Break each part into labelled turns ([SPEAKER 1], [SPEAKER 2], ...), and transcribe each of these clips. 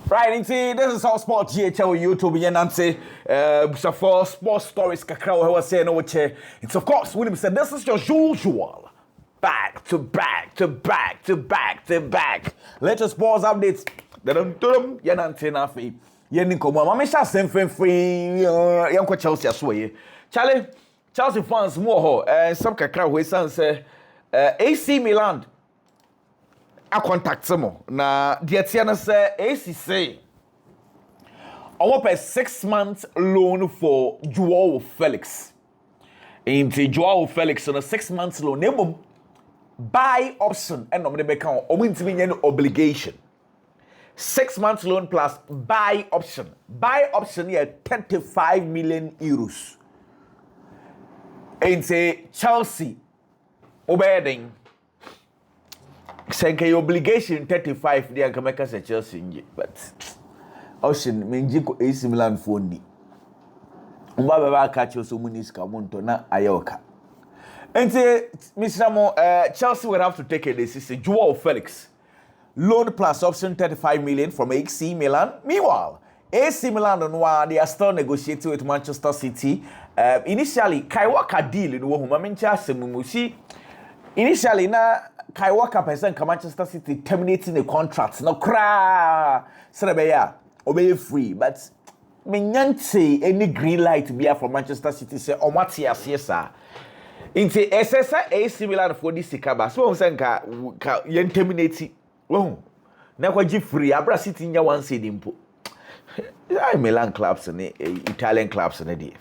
[SPEAKER 1] Right, this is all sport GHL YouTube Yananse so for sports stories kakra we was saying which it's of course when said this is your usual back to back to back to back to back latest sports updates Yananse na fi yenin komo ma me sha sem free yanko Chelsea so ye Charlie Chelsea fans more ho some kakra we say AC Milan a contact mo na the tia say ACC owo a 6 months loan for Joao Felix. Into Joao Felix on a 6 months loan name buy option and no be kan o ntimi nye obligation 6 months loan plus buy option here 35 million euros into Chelsea obeying say obligation 35 they can make us a Chelsea but ocean menji ko AC Milan phone ni umba baba ka Chelsea muniska monto na ayoka ente misramo Chelsea will have to take a decision. Joao Felix loan plus option 35 million from AC Milan. Meanwhile AC Milan they are still negotiating with Manchester City. Initially Kai Walker deal no huma mencha semusi initially na Kai Walker person ka Manchester City terminating the contract no kra serebeya obey free but menyante any green light be from Manchester City say omati asiesa inte SSA AC Milan for this sikaba so we say ka yen terminate wo na kwaji free abra City nya one cedi mpo I Milan clubs and Italian clubs and dey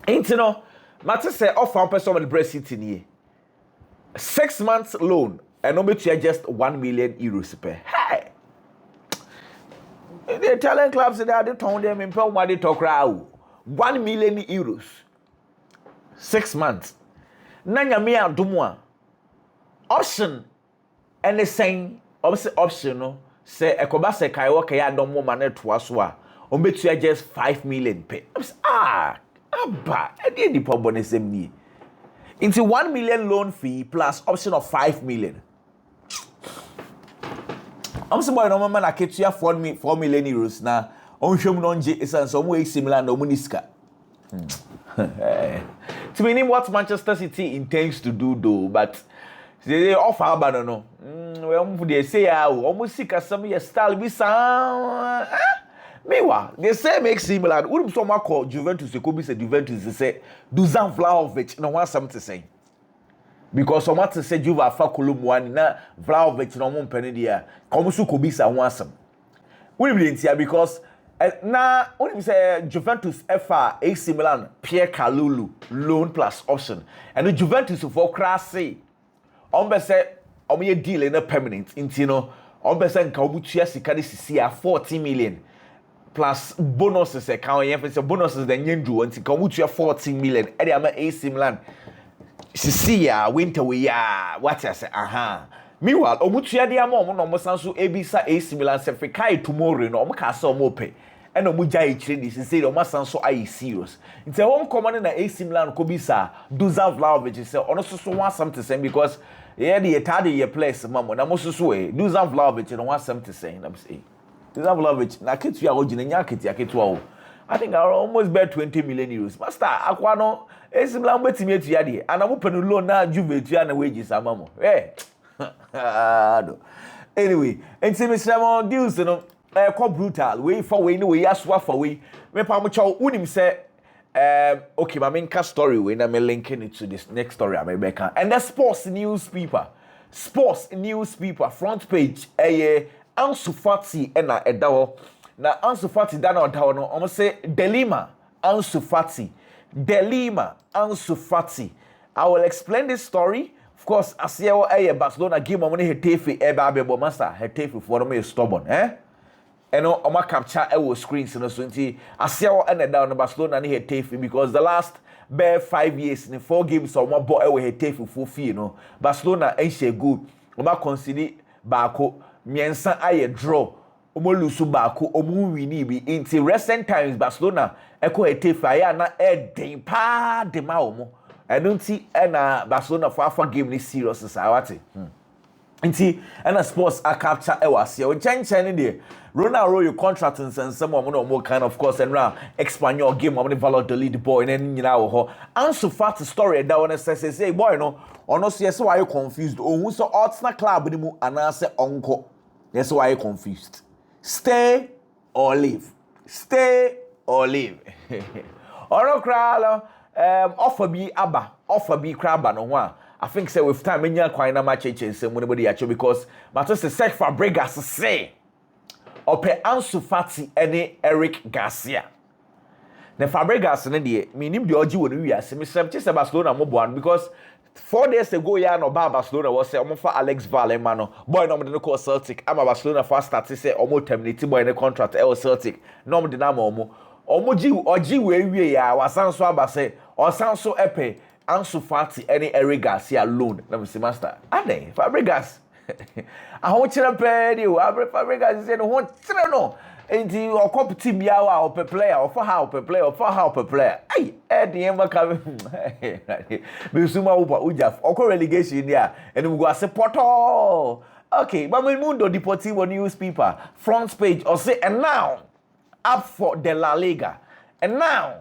[SPEAKER 1] inte no matter say offer person with Brest City ni 6 months loan and no bet just 1 million euros per. Hey, the Italian clubs they are told them in Pau they talk 1 million euros 6 months. Nanya me adumwa option and the same option no say ekoba say kai work ya dom mo man to aso a o betua just 5 million per. Abba e dey di bonus em ni. Into 1 million loan fee plus option of 5 million. I'm saying no man na ketua 4 million euros na onhwem no nje isan so mo similar na omuniska. To mean what Manchester City intends to do though, but they offer about no. They say almost seek some your style be sound. Meanwhile, they say make similar. Wouldn't someone call Juventus? They could be say Juventus. Say Dusan Vlahovic. No one something to say because someone to say Juve afa Kolomwani na Vlahovic no one penny there. Come so could be someone some. We be here because now when we say Juventus FA AC Milan Pierre Kalulu loan plus option and the Juventus for Krasi. On say omo deal in a permanent. Into no on say nka obutua sika de sisi 40 million. Plus bonuses account say bonuses the nyendu until come to 14 million e dey am AC Milan see ya winter we ya what I say meanwhile omutua dey am no mo sanso ebisa AC Milan say kai tomorrow no mo ka say mo pe e no mo jai chire this say o sanso ai serious nti won command na AC Milan ko bisa Dusan Vlahovic say ono so wan something say because the tade ye place mamo na mo so Dusan Vlahovic no wan something say na say Dusan Vlahovic na ketu ya ogine nya ketu o I think I almost bet 20 million euros master akwa no AC Milan betimi etu ya de ana mo penu loan na Juve etu ya na wages amamo anyway enti Mr. deals no quite brutal way for way no way aswa for way me pa mo chaw unim say okay my main cast story we na me linking it to this next story I be can and the sports newspaper front page Enzo Fati na edawo na Enzo Fati da na odawo no omo say Delima Enzo Fati I will explain this story of course asiyewo Barcelona game omo ne hetefe abebo master hetefe for no stubborn eno omo capture screens no so nti asiyewo na edawo no Barcelona ne hetefe because the last 5 years in 4 games omo bo hetefe for fee no Barcelona share good omo consider baako miensa aye draw omo lusu baako omo wini bi in recent times Barcelona eko hetefe aya na den pa de ma omo eno nti na Barcelona for game ni serious sa wate Nti and sports a capture was here. We change any Ronaldo your contract and some more kind of course and now expand your game on the value the lead boy and then you know Ansu Fati story that one say boy no honestly yes why you confused who so Arsenal club anymore and I say uncle that's why you confused stay or leave Oro crowd offer be crab no one I think say with time many quite na match say anybody actually because but just the search for Fabregas say ope Ansu Fati any Eric Garcia. Na Fabregas ne de me nim de ogi wonu wiase me sem say Barcelona mo boan because 4 days ago ya no Barcelona was say omo fa Alex Valema no boy no de no call Celtic ama Barcelona first start say omo terminate boy ne contract e Celtic no de na omo gi ogi we ya wasan so aba say osan so epe Ansu Fati any Eric Garcia loan. Let me see, master. Ade Fabregas. I want to pay you. Fabregas is saying, "What? No." And you are competitive. Bia or per player, or for how per player, or for how per player. Hey, Eddie Emma coming. Bisuma upa ujaf. Oko relegation there, and we go support all. Okay, but we Mundo Deportivo newspaper front page or say, and now up for the La Liga, and now.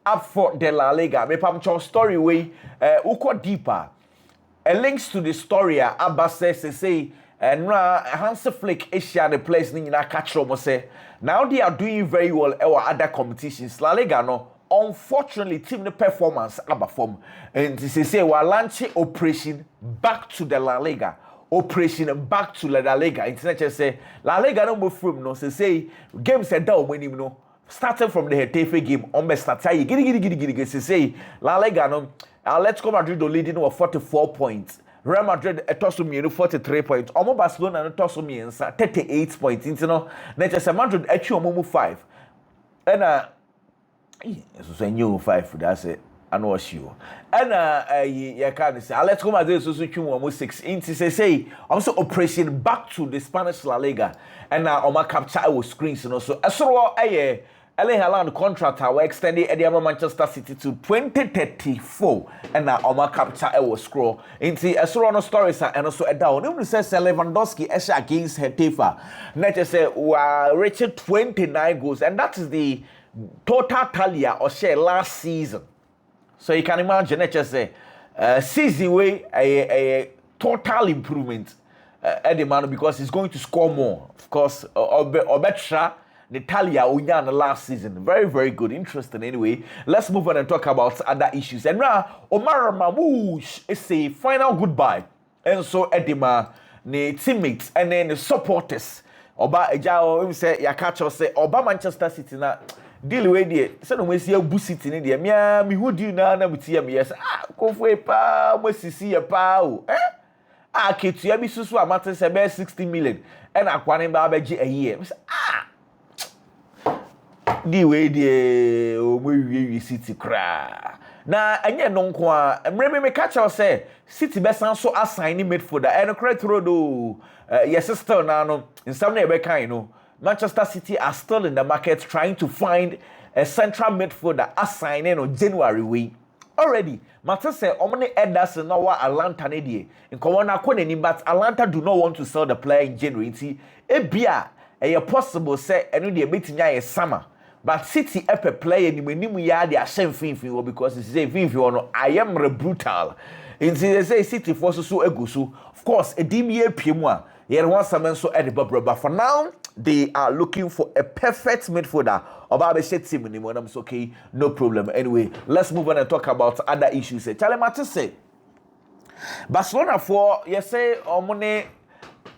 [SPEAKER 1] Up for the La Liga. Me pam story way uko deeper. Links to the story Abba says say Nra Hans Flick Asia the place ni na catch romo say now they are doing very well our other competitions. La Liga no unfortunately team the performance Abba form and say we launch operation back to the La Liga. Operation back to La Liga. Internet say La Liga no move from no say games are down when you know. Starting from the Hetafe game, on the start, giddy, say La Liga no. Atletico Madrid leading with 44 points. Real Madrid toss me 43 points. Omo Barcelona no toss me 38 points. You know, Manchester Madrid actually omo 5. And so say new 5. That's it. I know you. And you can say Atletico Madrid so omo 6. Into say also operation back to the Spanish La Liga. And omo capture our screens you know so LA Haaland contract we extended Ediama Manchester City to 2034 and now Oma capture was scroll into a sort of stories and also a down. Even says Lewandowski against Hetafe. Nature say we reached 29 goals and that is the total tally or share last season. So you can imagine nature say season way a total improvement at the man because he's going to score more. Of course, or better. Natalia Unyan last season. Very, very good. Interesting anyway. Let's move on and talk about other issues. And now, Omar Mamouche is a final goodbye. And so, Edema, the teammates, and then the supporters. Oba Ejao, say, Yakacho say, Oba Manchester City na deal with it. So, we see a boost City in there. Me who do you know? We see me. Yes, go for a pow. We see a pow. Kitu ya bisusu amate sebe 60 million. And akwane ba beji a year. Di we die we City cra na anye no nko a mreme me catch us say City besan so assign midfielder and credit road yes still na no in some na be kan no Manchester City are still in the market trying to find a central midfielder assigning on January we already matter say omne Ederson na wa Atlanta ne die nko na ko nani but Atlanta do not want to sell the player in January nti ebia possible say eno de betinya ye summer. But City epe player ni menimu ya de asem finfin because it say finfin no I am brutal. In they say City force so egusu. Of course, edimie piemu a ye want some so edibabro but for now they are looking for a perfect midfielder. Oba be shit team ni mo na okay, no problem. Anyway, let's move on and talk about other issues. Charlie Martin say Barcelona for you say omone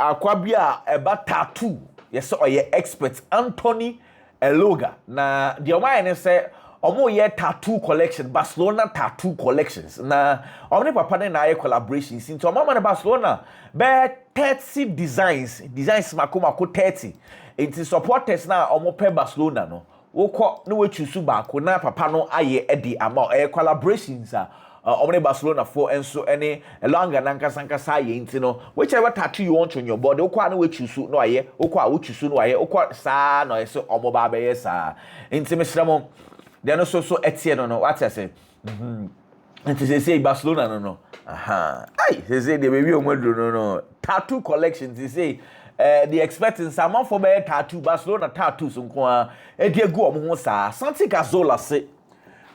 [SPEAKER 1] akwabia eba tattoo. Yes, or ye expert Anthony Eloga. Na the wine say omo ye tattoo collection, Barcelona tattoo collections. Na omne papa na ye collaborations into mama na Barcelona be 30 designs makoma ko 30. It is supporters na omo pe Barcelona no. Woko no we choose baako na papa no aye edi ama collaborations omne Barcelona for and so any longer nankasa ye nti no whichever tattoo you want on your body okwa na we choose no aye okwa we choose no aye okwa sa no so omo ba be sa nti mesramo then so etie no what I say And they say Barcelona no. Aha. Aye, they say the baby no. Tattoo collections, they say the expecting some for bear tattoo Barcelona tattoos nko e dey go omo sa Santi Cazorla say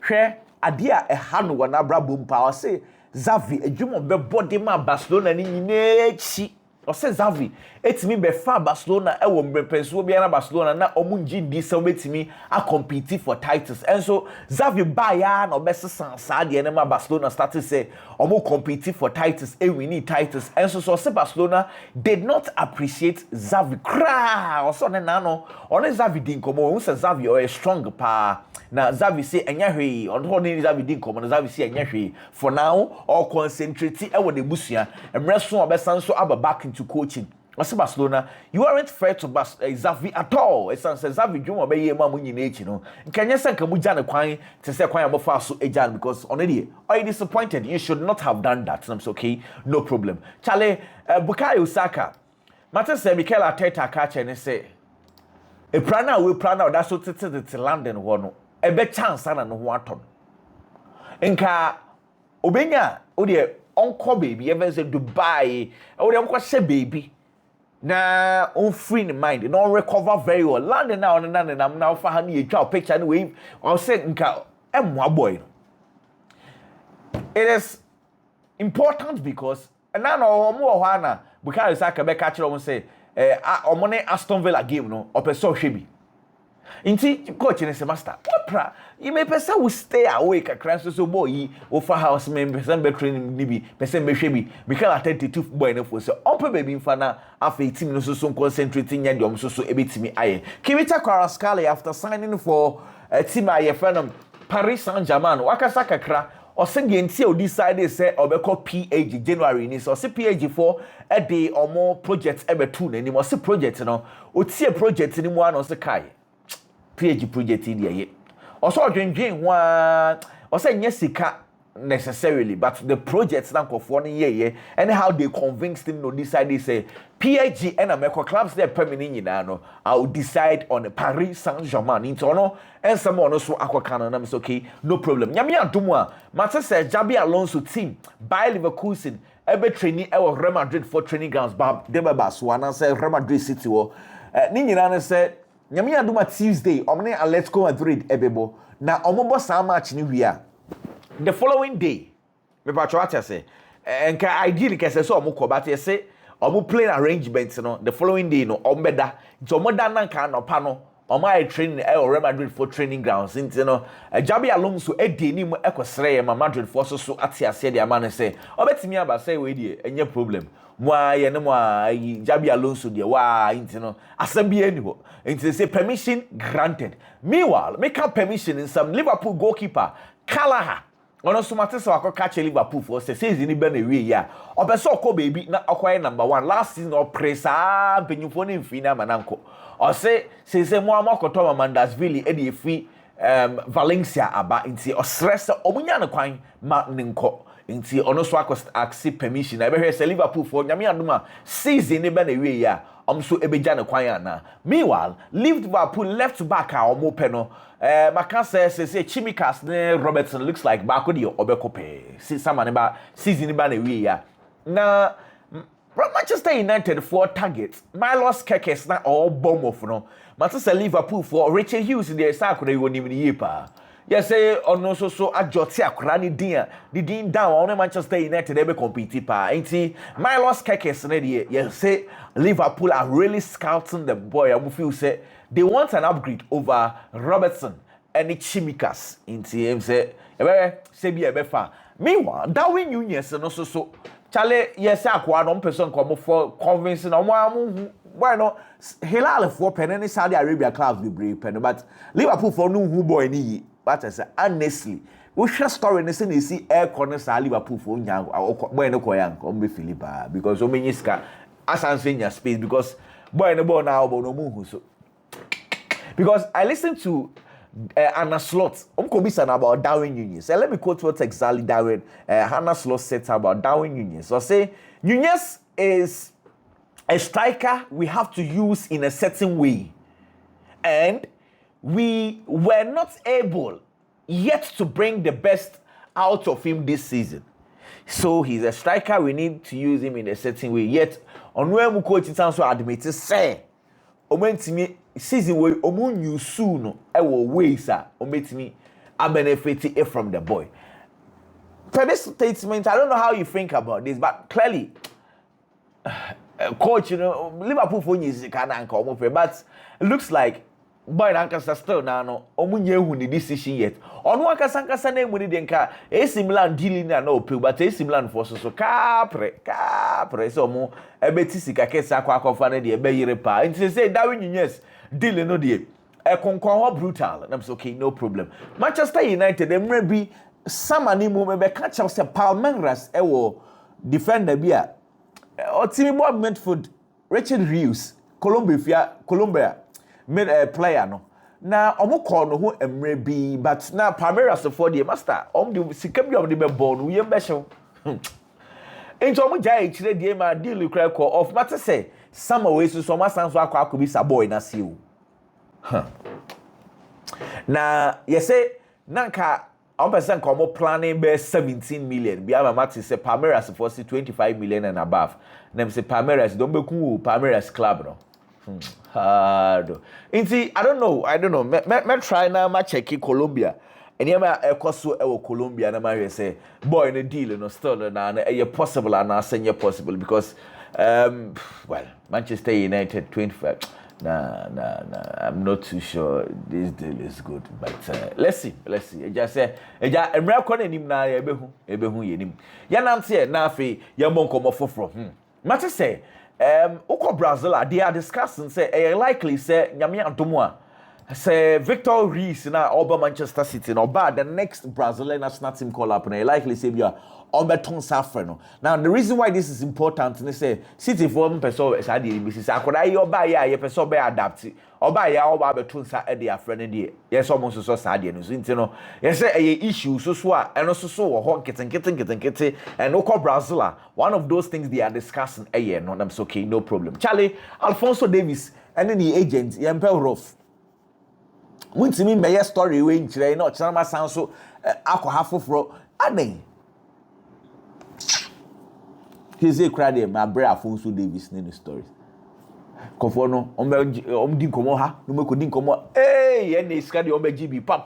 [SPEAKER 1] hwe ade a ha no wana brabo mpa o say Xavi adwuma be body ma Barcelona ni nyina o say Xavi etimi be fa Barcelona e wo mbepenso bia na Barcelona na omu ngi di se betimi a compete for titles and so Xavi ba ya na obesesan sa de na ma Barcelona started say omu compete for titles and we need titles and so say Barcelona did not appreciate Xavi cra o so na no on Xavi din komo o say Xavi o strong pa na Xavi say enya hwe on ho ni Xavi din komo na Xavi say enya hwe for now all concentrate e wo de busua emre so obesan so aba back into coaching. What's Barcelona? You aren't fair to Xavi at all. It's Xavi Juma be ye ma munyi na no. Can you say kamuja na kwan to say kwan abo fa so ejan because already are you disappointed? You should not have done that. I'm okay, no problem. Charlie Bukayo Saka. Matter say Mikel Arteta catch and say e prana we prana that's so to London ho no. E be chance na no ho aton. Nka obenya o de onko baby even say Dubai o de onko she baby na on free in mind no recover very well land now now for hand you draw picture anyway or say nka emwa boy it is important because na no mo ho na because Saka be catch them say omone Aston Villa game no opeso hwebi inti coach in semester opera you may person will stay awake akran so boy wo for house men person be training ni bi person be hwebi because 32 boy no for say opa baby mfa na after team no so concentrating nya dem so ebetimi aye Kivita Kvaratskhelia after signing for team aye phenom Paris Saint-Germain wakasa kakra o say genti o decide say obekọ PAG January ni so say PAG for a day or more projects ebetu na ni mo say project no o tie project ni mu an o say kai PAG project in here. Also, dwen one also sika necessarily, but the projects now for 1 year, and how they convinced him to decide they say PAG and American clubs they're permanent no. I'll decide on the Paris Saint-Germain into no and someone also aquacana and okay, no problem. Nyamia Dumwa, Matter says Jabi Alonso team by Leverkusen, every training Real Madrid for training grounds, but Deba Swana said Real Madrid City war. Ninja said Nyamia Duma Tuesday, Omne Atletico Madrid ebebo. Na omobo sa match ni wia. The following day, me patrol say, enka ideally kese so omo ko but say omo playing arrangements no the following day no ombeda. Nti omo da na nka no pa no omo ay training Real Madrid for training grounds nti no Jabi Alonso edi ni mu ekosere ma Madrid for so ate ase de ama ne say obetimi aba say we die enye problem. Mwa ye ne mwa Jabi Alonso de wa nti no asem bi eni ho nti say permission granted. Meanwhile make up permission in some Liverpool goalkeeper Kalaha ono so mate so akọ catch Liverpool for say season ni be na we ya obeso okọ baby na akọ number 1 last season o presa penyufo ni mfi na mananko o say mo amakoto Mandasville e de fi Valencia aba nti o stress omunya ne kwan ma nenko nti ono so accept permission na be hwe say Liverpool for nyame adoma season ni be na we ya so ebeja ne kwan ana. Meanwhile Liverpool left back a omo pe no maka say Chimikas ne Robertson looks like back di obekope see someone ba season ba na we ya na Manchester United for targets Milos Kekes na all bomb of no Manchester Liverpool for Richard Hughes in the sakura you ni ye pa yes say ono so ajoti akura ni din down on Manchester United ebe compete pa enti Milos Kekes na dey yes say Liverpool are really scouting the boy. I feel say they want an upgrade over Robertson and Chimikas enti em say say be ebe fa. Meanwhile Darwin Nunez no so Chale yes akwa no person come for convincing no why no Hilal for pen Saudi Arabia clubs be brave pen but Liverpool for no who boy ni but I say honestly we share story ne say na see air corner sa Liverpool for nya boy no koyan come be Philippa because o menyi ska asanse nya space because boy no ball now but no move so because I listened to Anna Slot about Darwin Nunez. So let me quote what exactly Darwin Hannah Slot said about Darwin Nunez. So say Nunez is a striker we have to use in a certain way, and we were not able yet to bring the best out of him this season. So he's a striker. We need to use him in a certain way. Yet, on where we coach it also admit to say, Omentimi season way Omun you soon ways Omentimi a benefit from the boy. For this statement, I don't know how you think about this, but clearly, coach, Liverpool for you but it looks like boy Lancaster still now no omunye hu the decision yet. On one kasankasa name with the nka AC Milan dealing na no pay but AC Milan for so capre so mo ebeti sika kesa akwa na de ebe yire pa. Nti say Darwin Nunez deal no de konkon brutal. And I'm okay, no problem. Manchester United dem bi samani mu be catch us Palmeiras ewo defender bia o team board midfield Richard Rios Colombia mid player no na omo call no ho emre bi but na Palmeiras for the master de sika bi of the ball no yem be hyew enti omo jai kire die ma deal kra call of matter say some way so ma san so akwa bi sa boy na see o na yese nanka on person come planning be 17 million bi ama matter say Palmeiras for 25 million and above na say Palmeiras don be ku Palmeiras club no hard. Inti, I don't know. Me try now, ma check Colombia. And yeah, ma ekoso ewo Colombia na ma say boy in a deal no still na possible and I say possible because well, Manchester United 25. Nah, I'm not too sure this deal is good, but let's see. I just say, emra ko na nim na ebehu yenim. Ya nantie na afi ya mon komo foforo. Matter say Oko Brazil, they are discussing say likely say nyame adomo a say Victor Reis na over Manchester City no bad the next Brazilian national team call up na likely say bia Obeton Safre no. Now the reason why this is important they say City for person say dey be say akoda ye oba ye person be adapt oba ye oba beton sa e dey afre ne dey yes almost so sa dey no so ntino yes say e issue so a eno so wo ho nkete and Oko Brazil one of those things they are discussing no I'm so okay no problem Charlie Alphonso Davies and then the agent Yempel Rough Wintimi me story we nkire no chama san so akwa hafoforo aden he's a crowd my brother Alphonso Davies in the stories Kofo no di nkomo ha no me ko di nkomo ye na iska de GB pa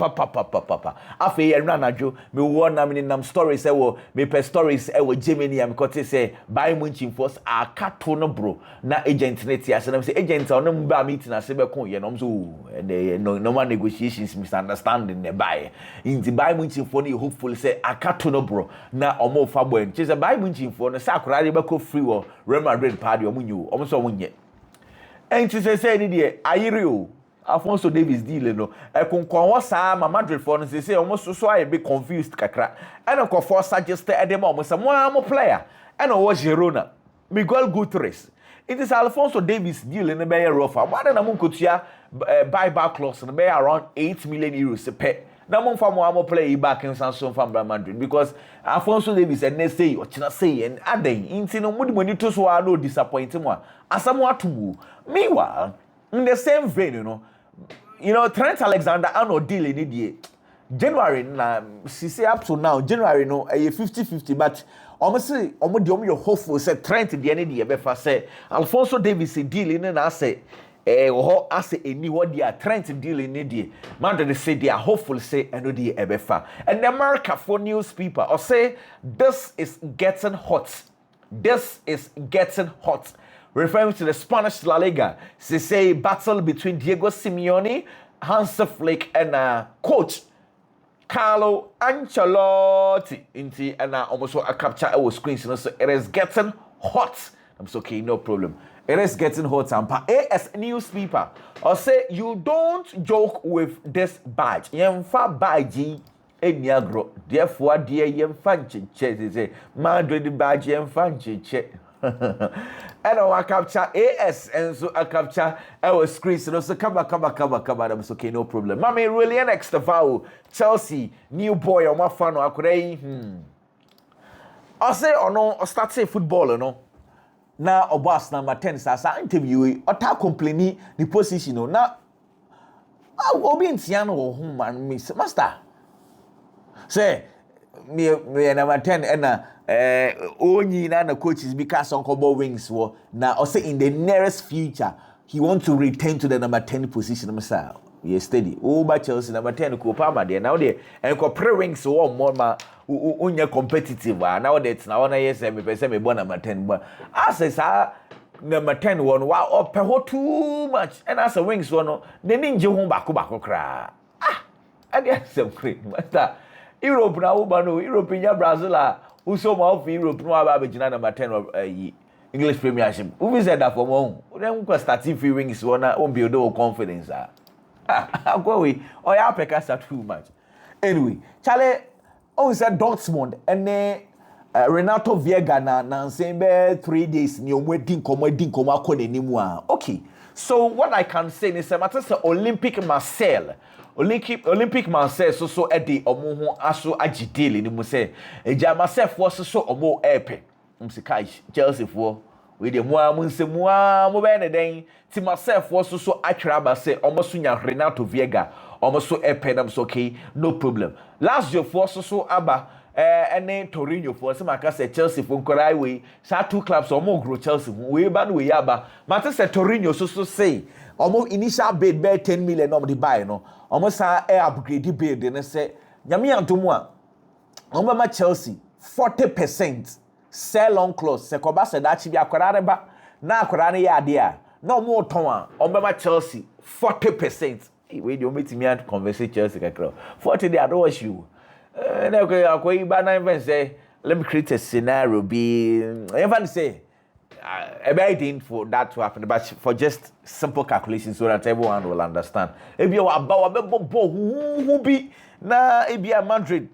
[SPEAKER 1] afa ye nra najo me wo na me nam stories wo me pe stories wo Germany am ko te say buy Munich force akato no bro na agent net ya say na say agent on mu ba meeting ase be kon ye no so normal negotiations misunderstanding ne buy in the buy Munich for no hopeful say akato no bro na omo fa boy che say buy Munich for no say akora de be ko free wo Real Madrid party omo nyu omo so omo nye enti say ni de ayire o Alphonso Davies deal no konkon wo sa ma Madrid for no say almost so I be confused kakra and ko for suggest edem o say mo player and o Girona Miguel Gutierrez it is Alphonso Davies deal no be rough what na mo kotua buyback clause no be around 8 million euros per na mo fa mo play back in Sanson from Madrid because Alphonso Davies and say o china say and aden inti no mudi moni to so no disappoint mo asamo atubu meanwhile in the same vein you know Trent Alexander-Arnold deal in the January na say up to now January no 50-50 but almost your hopeful say Trent the end the be say Alphonso Davies deal in na say ho ase eni what they are Trent deal in the Madrid say they are hopeful say eno the ebefa and the America for newspaper or say this is getting hot referring to the Spanish La Liga. They say battle between Diego Simeone, Hansi Flick, and coach Carlo Ancelotti. And almost a capture our screens. So it is getting hot. I'm so okay, no problem. It is getting hot. AS newspaper. Or say you don't joke with this badge. Yemfa badge. Eniagro. Therefore, dear Yemfanche. Say Madrid badge Yemfanche. And I capture AS and so I capture our screens and also come back. I'm so okay, no problem. Mommy really an extra vow. Chelsea, new boy on my fan or I say or no, or start say football, no. Now or boss number 10 starts interview or ta complaining the position no. Now I'll be in Tiano or home and Miss Master. Say me number 10 only na coaches because on Kobo wings wo na or say in the nearest future he want to return to the number 10 position himself. Yes, steady. Ba Chelsea number 10 ko Palmer there now there and ko pre wings wo more ma unya competitive now that na one yes me person me born number 10 but as number 10 one wa up too much and as a wings one no the ninja ho bako kra and yes some great master Europe na uba no European Brazil who so ma of Europe no aba be number 10 of English Premiership who said that for mo dem ko starting free wings one on build your confidence go we or ya pekasa too much anyway Charlie on said Dortmund and Renato Viega na say be 3 days ni omwedin komo akọ nanimu a okay so what I can say is matter say Olympic Marseille so edi omo ho aso agidele ni mu say eja Marseille force so omo epe msikai Chelsea for we dey mo nsemu mo be ne den ti Marseille force so atwera ba say omo so nya Renato Viega omo so epe nam so okay no problem last year force so aba any Torino for some aka say Chelsea for nkorai we sa two clubs omo grow Chelsea we ba no we aba matter say Torino so say omo initial bid be 10 million no the buy no omo sa upgrade bid ne say nyame antomo a omo ma Chelsea 40% sell on clause se ko ba se da chi bi akwara re ba na akwara ne ya ade a na omo ton a omo ma Chelsea 40% we dey ometimi at converse Chelsea kakra 40 dey I don't watch you and okay ba na even say let me create a scenario be even say everything for that to happen but for just simple calculations so that everyone will understand ebi o aba who be na ebi a Madrid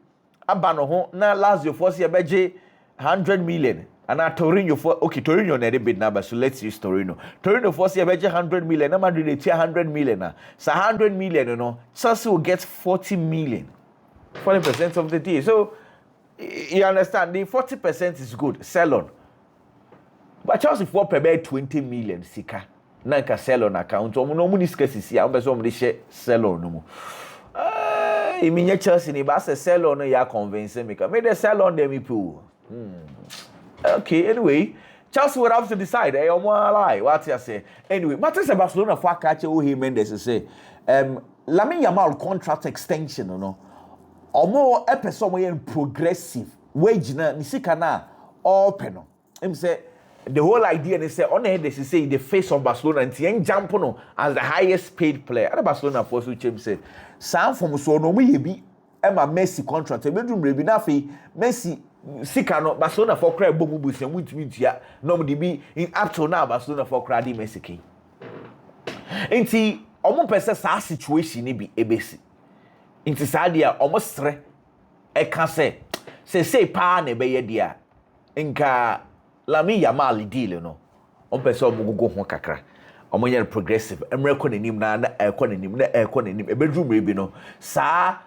[SPEAKER 1] aba no ho na Lazio force ye beje 100 million and Torino for okay Torino na dey bid number so let's use Torino force ye beje 100 million na Madrid dey 100 million na so 100 million you know Chelsea will get 40 million 40% of the deal. So you understand the 40% is good sell on but Chelsea for pay 20 million sika na ka sell on account omo no mu discuss si a omo dey share sell on no mu iminya Chelsea ni ba say sell on ya convince me ka me dey sell on them people okay anyway Chelsea will have to decide omo lie what you say anyway matter say Barcelona for catch Mendes say Lamine Yamal contract extension no omo epeso mo yen progressive wage na ni sika na open no him say the whole idea they say on they say the face of Barcelona and yen jump no as the highest paid player and Barcelona for so chem say sam from so no mo ye bi e ma Messi contract e bedum rebi na fe Messi sika no Barcelona for cry bomu busia mutimi tua no mo de bi in up to now Barcelona for cry di Messi kin enti omo pese sa situation ni bi ebesi inti sadia almost tre e kan say pa na be ye dia nka Lamine Yamal deal no on person omugogo ho kakra omonye progressive emreko nanim na ekọ nanim e bedroom rebi no sa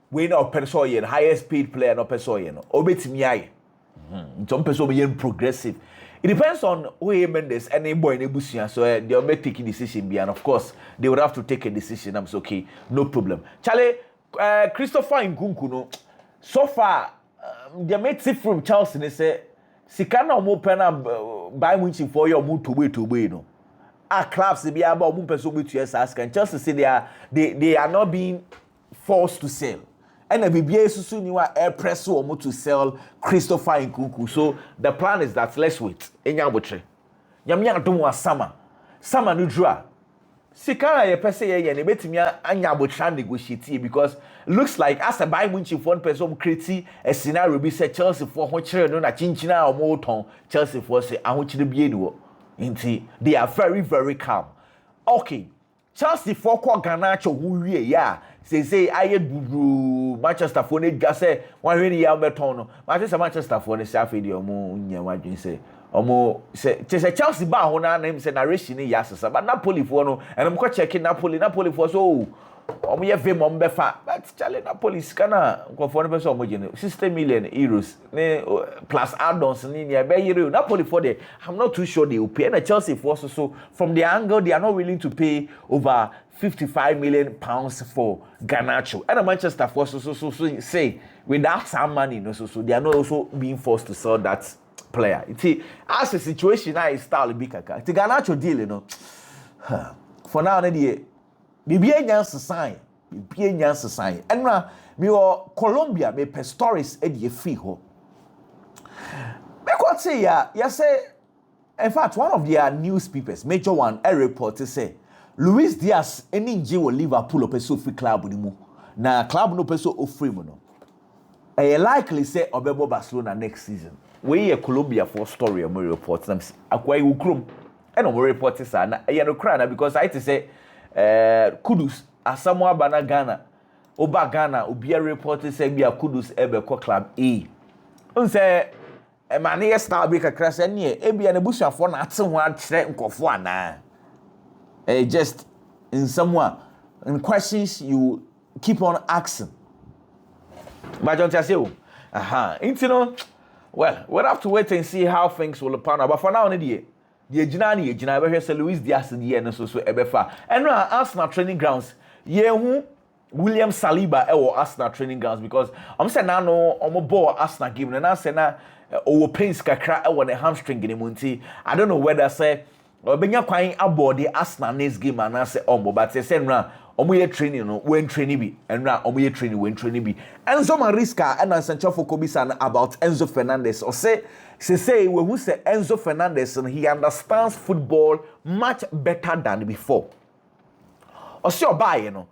[SPEAKER 1] we na person ye highest paid player no person ye no obetimi aye ntom person be progressive it depends on who Mendes any boy in Ebusia so they will take a decision and of course they would have to take a decision I'm so okay no problem Charlie Christopher Nkunku no so far they made it from Chelsea they say sikana omo pena buy winching for your mood to wait no clubs be about omo person with yes ask and Chelsea say they are not being forced to sell and the BBA susu ni wa air press omo to sell Christopher Nkunku so the plan is that let's wait enya botre nyamya dom wa sama no dra sikana ye pese ye ne betimi anya botra negotiate because looks like as a buy winching for one person create a scenario be say Chelsea for ho kire no na chinchina omo ton Chelsea for say aho kire bie ni wo nti they are very very calm okay Chelsea for kwa Garnacho hu wie ya say aye duru Manchester for ne ga say wan hwe ni ya beton no Manchester for ne say afedi omo nya wadwen say omo say Chelsea ba ho na him say narration ni ya sesa but Napoli for no and I'm go check Napoli for so omo vim ombefa but chale Napoli kana nkofo no pese omo gene 60 million euros ne plus add-ons ni e be yire Napoli for the I'm not too sure they will pay and Chelsea for so from the angle they are not willing to pay over 55 million pounds for Garnacho and Manchester for so say without some money no so they are not also being forced to sell that player. As the situation now is style be kaka. The Garnacho deal, you know. For now, Bibi Nyan's sign. And now, me or Colombia, me per stories at ye free ho. Me could say say. In fact, one of their newspapers, major one, a report to say, Luis Diaz any will Liverpool peso free club ni mu. Na club no peso o free mo no. I likely say Obebo Barcelona next season. We a Colombia for story am report them akwai ukrum and am report this na e no cry na because I to say Kudus asamoa bana Ghana oba Ghana obi a report say bia Kudus ebe ko club E unse e mane star be kakra say ne e bia na busuafo na ate ho akire nkofo ana just in someone in questions you keep on asking but don't you say you know. Well, we'll have to wait and see how things will pan out. But for now, the Ejina, we hear Luis Diaz the end so ebefa. And now Arsenal training grounds. Yehu William Saliba or Arsenal training grounds because I'm saying now no omo ball Arsenal game and I say now o pains kakra e the hamstring in munti. I don't know whether say benya kwan aboard the Arsenal next game and I say omo but say now omo ye training no when training bi and now omo ye training when training bi Enzo Mariska and Sancho Fokobisan about Enzo Fernandez or say when who say Enzo Fernandez and he understands football much better than before or say oba you know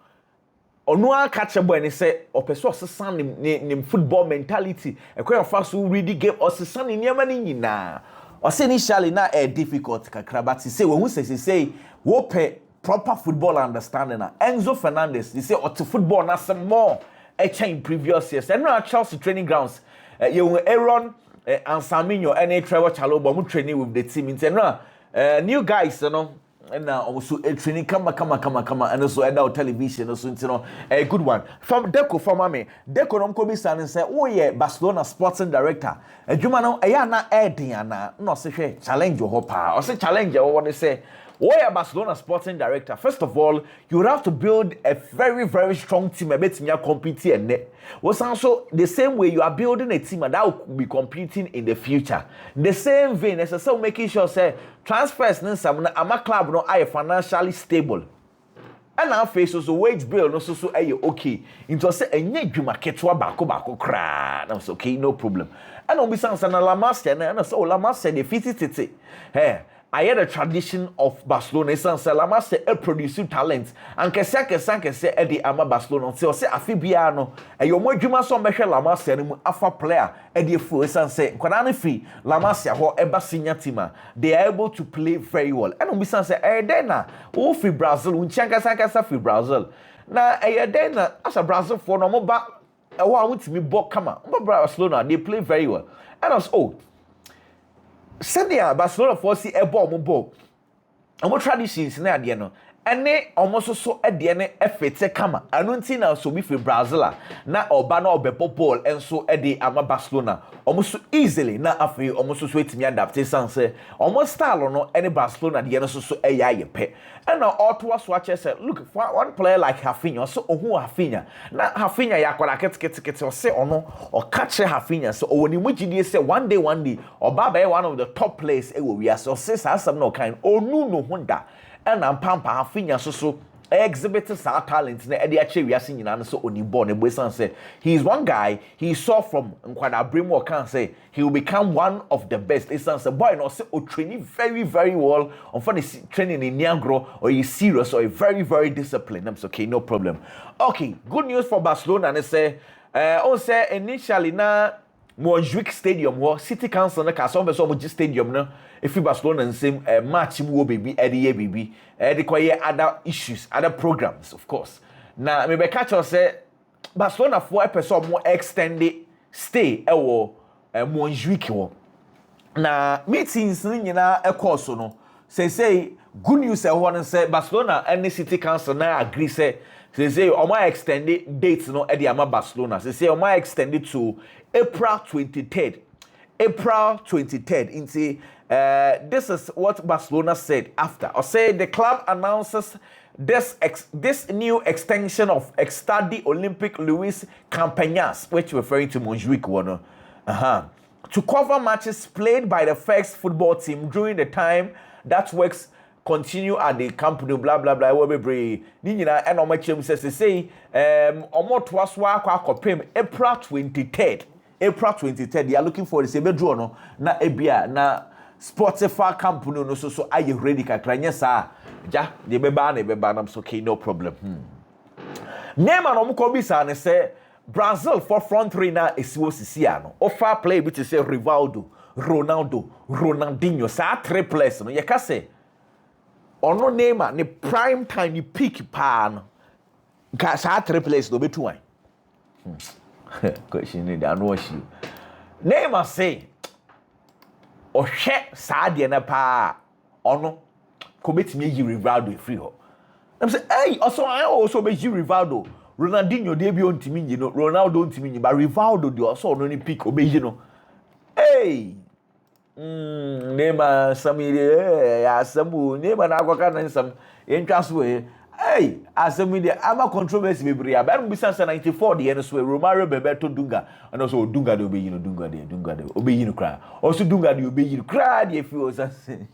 [SPEAKER 1] or no one catch a boy and say or person san nim football mentality e kwa fast who read the game or san ni nyama ni nyina or say initially na difficult kakra but say when who say wo pe proper football understanding na Enzo Fernandez they say to football na some more a change previous years and now Chelsea training grounds you Aaron and Saminho and Trevor Chalobah who training with the team in now new guys you know and now also a training come and also adult television also you know a good one from Deco from me Deco no ko bi san say oh yeah Barcelona sporting director adwuma no e ya na na no say challenge ho pa or say challenge o want to say why a Barcelona sporting director? First of all, you would have to build a very, very strong team. I bet you compete and was also the same way you are building a team that will be competing in the future. The same vein as so making sure say transfers I'm a club no are financially stable. And now face also wage bill no so okay. Into say enye dwuma ketwa bako kra. Na so okay, no problem. And on be san La Masia na so La Masia the fit hey. I had a tradition of Barcelona and Salama say a produce talent and kesa say Eddie Ama Barcelona so say afibia no e yo modwuma so mehwe La Masia no mu afa player Eddie fu say kwanane free La Masia ho eba senior team they are able to play very well and we say then na wo fi Brazil unchanka fi Brazil na then na as a Brazil for no mo ba e wo amutimi bo kama Barcelona they play very well and us Sendia Barcelona for see a ball and what traditions na ade no ene almost so ade ne efete kama anunti na so bi fi Brazil na oba na obepo ball enso ade ama Barcelona almost easily na afi almost so etimi adapt sense almost style no ene Barcelona de no so eya yepe and now all so say look for one player like Rafinha so ohu Rafinha na Rafinha ya kwara ketekete o say ono o catch Rafinha so woni mugidi say one day oba be one of the top players e wo wi so say some no kind onu no hunda and am pampa Rafinha so exhibit sa talent na e de ache wi ase nyina no so oni ball na boysan say he is one guy he saw from Nkwada Bremo can say he will become one of the best. It's a boy no say o training very very well on for the training in Niagro or he serious or very very disciplined. I'm okay, no problem. Okay, good news for Barcelona and say say initially na Montjuic Stadium or City Council na ka so be so mo stadium no if Barcelona and same match mu wo baby e dey baby dey kwaye other issues other programs of course na me be catch us say Barcelona for person more extended stay e wo Montjuic wo na meetings ni nyina e course no say good news e ho no say Barcelona and City Council na agree say say omo extended dates no e dey ama Barcelona. Say omo extended to April 23rd. April 23rd. Into this is what Barcelona said after. Or say the club announces this new extension of Estadio Olympic Luis Campañas, which referring to Montjuic one. To cover matches played by the first football team during the time that works continue at the Camp Nou, blah blah blah. Ni nyina and omachem says say omo toaswa akopem April 23rd. April 23rd, they are looking for the same draw no na ebia na Spotify Camp Nou no so are you ready kakra nya sa ja de beba na beba na so okay no problem. Neymar no mko bisa ne say Brazil for front three na esiwo sisia no. Offer play bit say Rivaldo, Ronaldo, Ronaldinho sa three players no. Ye ka say ono Neymar ni prime time ni peak pa no. Ga sa three players no betu wan. Question need I know you. Neymar say ohwe sa de na pa ono ko betimi yi Rivaldo free ho. Dem say hey also be yi Rivaldo. Ronaldinho dey be ontimi nyi no, Ronaldo ontimi nyi, but Rivaldo dey also no ni pick obeyi no. Hey. Neymar sami ya samu Neymar na akwaka na nsam entwa so hey asemi dey ama controversy bebre ya ba no bisa 94 dey no so Romario Bebeto Dunga and also Dunga dey obeyi no Dunga dey obeyi no kra also Dunga dey obeyi no kra dey fi o say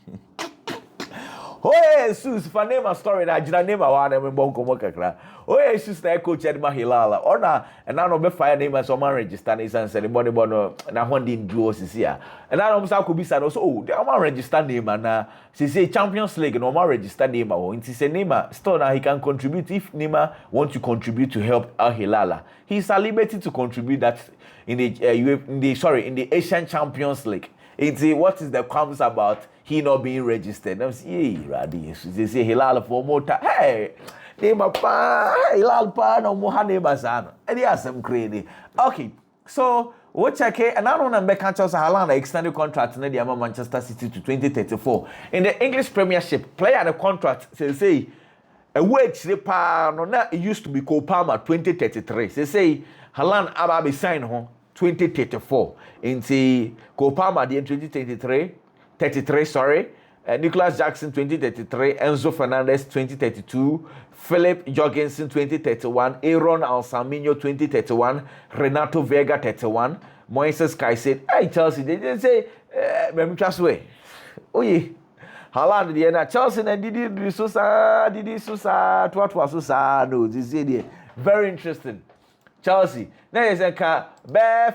[SPEAKER 1] oh Jesus for Neymar story na jira Neymar wa na mbon komo kakra oh Jesus na coach Edma Hilala ona na no be fire Neymar so man register na isan say body bono na hondi duo sisi a na no msa ko bisa no so oh they man register Neymar na say Champions League no man register Neymar oh nti say Neymar still now he can contribute if Neymar want to contribute to help Al Hilala he is at liberty to contribute that in the Asian Champions League. What is the comes about he not being registered? I'm saying, they say Hilal for more time. Hey, Neymar pa, Hilal pa no more Neymar sana. And they some crazy. Okay, so what check and now on and back Manchester Haaland extended contract in the Manchester City to 2034. In the English Premiership, player the contract say a wage the pa no na it used to be Cole Palmer 2033. They say Haaland ababe sign home 2034 into Cole Palmer in 33 sorry, Nicholas Jackson 2033, Enzo Fernandez 2032, Philip Jorgensen 2031, Aaron Alsamino 2031, Renato Vega 31, Moises Caicedo. Hey Chelsea, they didn't say me trust way. Oh yeah. Haaland the na Chelsea na did so sa what was so sa no this is very interesting. Chelsea. Now is a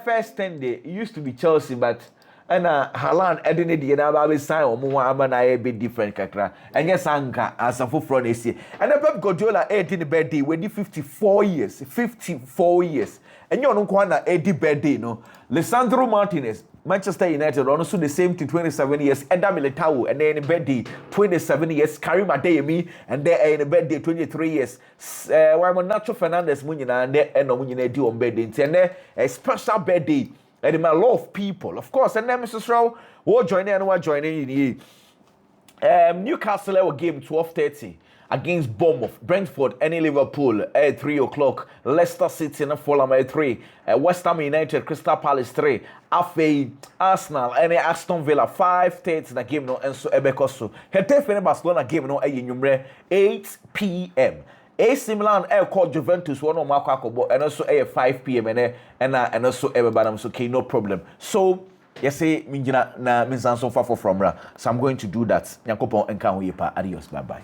[SPEAKER 1] first 10 day. It used to be Chelsea, but Haaland edini the na sign or more amana a bit different kakra. And yes, Anka as a full front AC. And the Pep Guardiola 18 birthday when 54 years. 54 years. And you don't want 80 birthday, no. Lisandro Martinez, Manchester United, also the same thing, 27 years. Eda Militao, and then in birthday, 27 years. Karim Adeyemi, and then in birthday, 23 years. Why Enzo Fernandez, Munina, and then Munina do on birthday. And then a special birthday. And a lot of people, of course. And then Mr. Stroll, we'll join in and we'll join in. Newcastle game 12:30 against Bournemouth, Brentford, any Liverpool at 3 o'clock, Leicester City and Fulham at 3, West Ham United, Crystal Palace 3, FA, Arsenal, and Aston Villa 5:30 the game no and so Ebekoso. Hetefene Barcelona game no 8 p.m. AC Milan called Juventus one on Marco and also 5 p.m. and also everybody so okay no problem. So yes say minjina na minsan so far from ra. So I'm going to do that. Nyankopon enka ho yepa. Adios, bye bye.